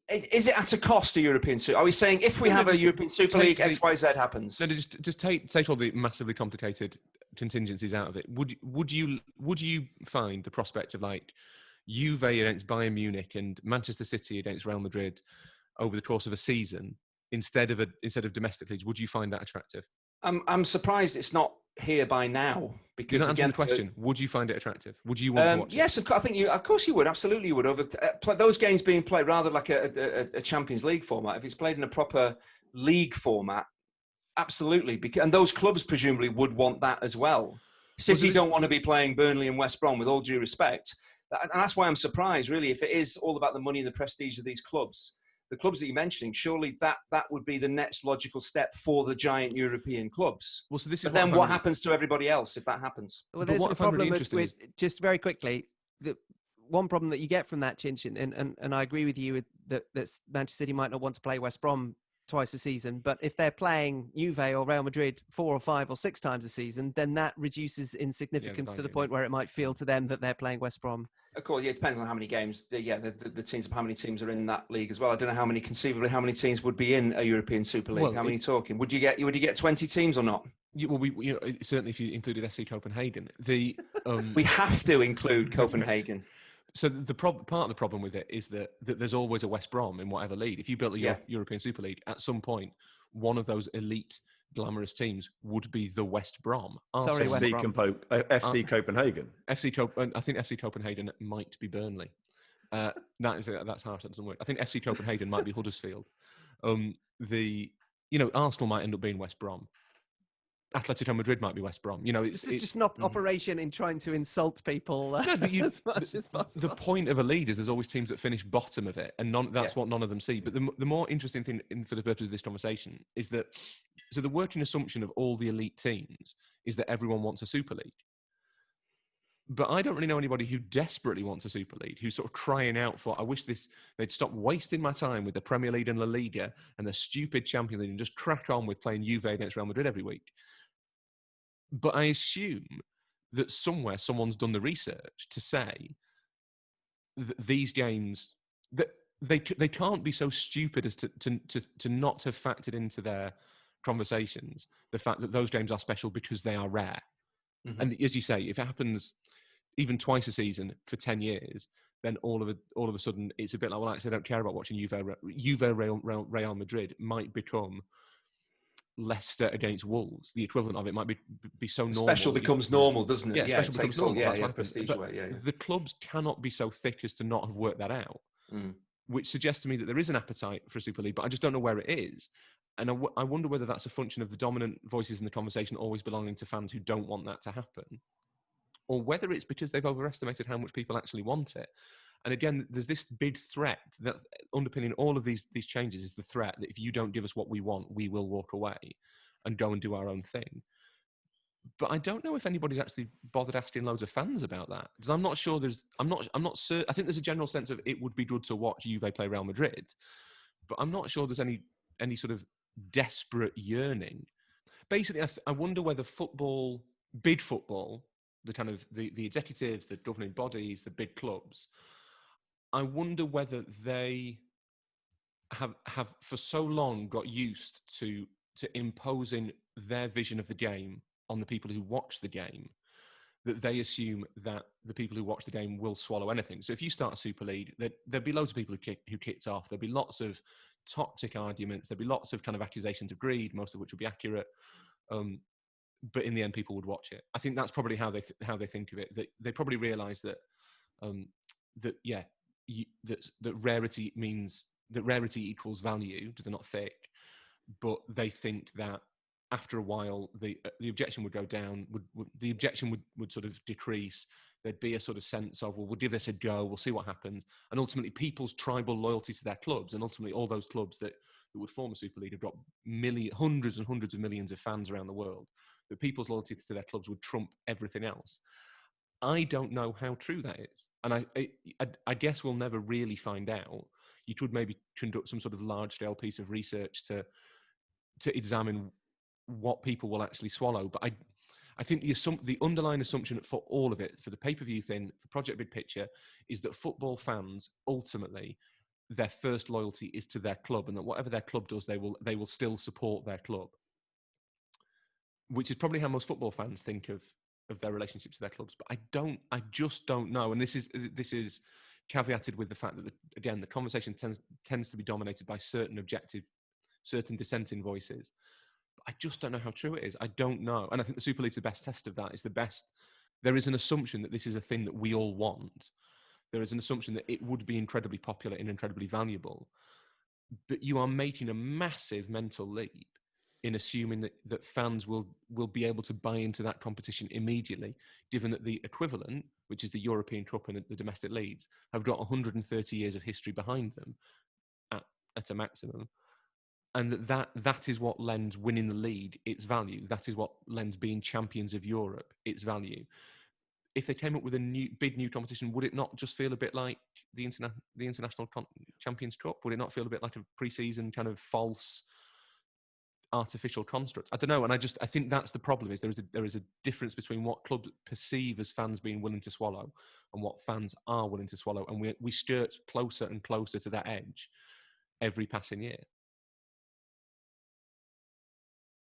Is it at a cost to European Super? Are we saying if we have a European Super League, X, Y, Z happens? No, just take all the massively complicated contingencies out of it. Would you find the prospect of like Juve against Bayern Munich and Manchester City against Real Madrid over the course of a season instead of domestic leagues? Would you find that attractive? I'm surprised it's not here by now, because you're not answering again, the question. Would you find it attractive? Would you want to watch it? Yes, of course you would. Absolutely, you would. Over those games being played rather like a Champions League format. If it's played in a proper league format, absolutely. And those clubs presumably would want that as well. City don't want to be playing Burnley and West Brom, with all due respect. And that's why I'm surprised, really, if it is all about the money and the prestige of these clubs. The clubs that you're mentioning, surely that would be the next logical step for the giant European clubs. Well, so this is but then what happens to everybody else if that happens? Well, there's a problem with just very quickly, the one problem that you get from that, Chinchin, and I agree with you that Manchester City might not want to play West Brom twice a season, but if they're playing Juve or Real Madrid 4 or 5 or 6 times a season, then that reduces in significance to the point where it might feel to them that they're playing West Brom. Of course, it depends on how many games. The teams, how many teams are in that league as well. I don't know how many teams would be in a European Super League. Well, how many talking? Would you get 20 teams or not? Well, certainly if you included FC Copenhagen, we have to include Copenhagen. So part of the problem with it is that there's always a West Brom in whatever league. If you built a European Super League, at some point, one of those elite, glamorous teams would be the West Brom. Sorry, West Brom. FC Copenhagen. I think FC Copenhagen might be Burnley. That's harsh. That doesn't work. I think FC Copenhagen might be Huddersfield. Arsenal might end up being West Brom. Atletico Madrid might be West Brom. This is just an operation in trying to insult people as much as possible. The point of a league is there's always teams that finish bottom of it, and that's what none of them see. But the more interesting thing, for the purpose of this conversation, is that the working assumption of all the elite teams is that everyone wants a Super League. But I don't really know anybody who desperately wants a Super League, who's sort of crying out for, I wish they'd stop wasting my time with the Premier League and La Liga and the stupid Champions League and just crack on with playing Juve against Real Madrid every week. But I assume that somewhere someone's done the research to say that these games, that they can't be so stupid as to not have factored into their conversations the fact that those games are special because they are rare. Mm-hmm. And as you say, if it happens even twice a season for 10 years, then all of a sudden it's a bit like, well, actually, I don't care about watching Juve Real Madrid might become Leicester against Wolves. The equivalent of it might be so normal. Special becomes normal, doesn't it? Yeah, special becomes normal. Prestige away. The clubs cannot be so thick as to not have worked that out, which suggests to me that there is an appetite for a Super League, but I just don't know where it is. And I wonder whether that's a function of the dominant voices in the conversation always belonging to fans who don't want that to happen, or whether it's because they've overestimated how much people actually want it. And again, there's this big threat that underpinning all of these changes is the threat that if you don't give us what we want, we will walk away and go and do our own thing. But I don't know if anybody's actually bothered asking loads of fans about that, because I'm not sure I'm not certain. I think there's a general sense of it would be good to watch Juve play Real Madrid, but I'm not sure there's any sort of desperate yearning. Basically, I wonder whether big football, the kind of the executives, the governing bodies, the big clubs, I wonder whether they have for so long got used to imposing their vision of the game on the people who watch the game, that they assume that the people who watch the game will swallow anything. So if you start a Super League, there'd be loads of people who kicked off. There'd be lots of toxic arguments. There'd be lots of kind of accusations of greed, most of which would be accurate. But in the end, people would watch it. I think that's probably how they think of it. They probably realise that that rarity means that rarity equals value, because they're not thick. But they think that after a while, the objection would go down. The objection would sort of decrease. There'd be a sort of sense of, well, we'll give this a go. We'll see what happens. And ultimately, people's tribal loyalty to their clubs, and ultimately all those clubs that would form a Super League have got hundreds and hundreds of millions of fans around the world. That people's loyalty to their clubs would trump everything else. I don't know how true that is. And I guess we'll never really find out. You could maybe conduct some sort of large-scale piece of research to examine what people will actually swallow. But I think the underlying assumption for all of it, for the pay-per-view thing, for Project Big Picture, is that football fans ultimately their first loyalty is to their club, and that whatever their club does, they will still support their club. Which is probably how most football fans think of their relationship to their clubs. But I just don't know. And this is caveated with the fact that again the conversation tends to be dominated by certain dissenting voices. But I just don't know how true it is. I don't know. And I think the Super League's the best test of that. It's the best. There is an assumption that this is a thing that we all want. There is an assumption that it would be incredibly popular and incredibly valuable. But you are making a massive mental leap in assuming that fans will be able to buy into that competition immediately, given that the equivalent, which is the European Cup and the domestic leagues, have got 130 years of history behind them at a maximum. And that is what lends winning the league its value. That is what lends being champions of Europe its value. If they came up with a big new competition, would it not just feel a bit like the International Champions Cup? Would it not feel a bit like a pre-season kind of false artificial construct? I don't know. And I think that's the problem, is there is a difference between what clubs perceive as fans being willing to swallow and what fans are willing to swallow. And we skirt closer and closer to that edge every passing year.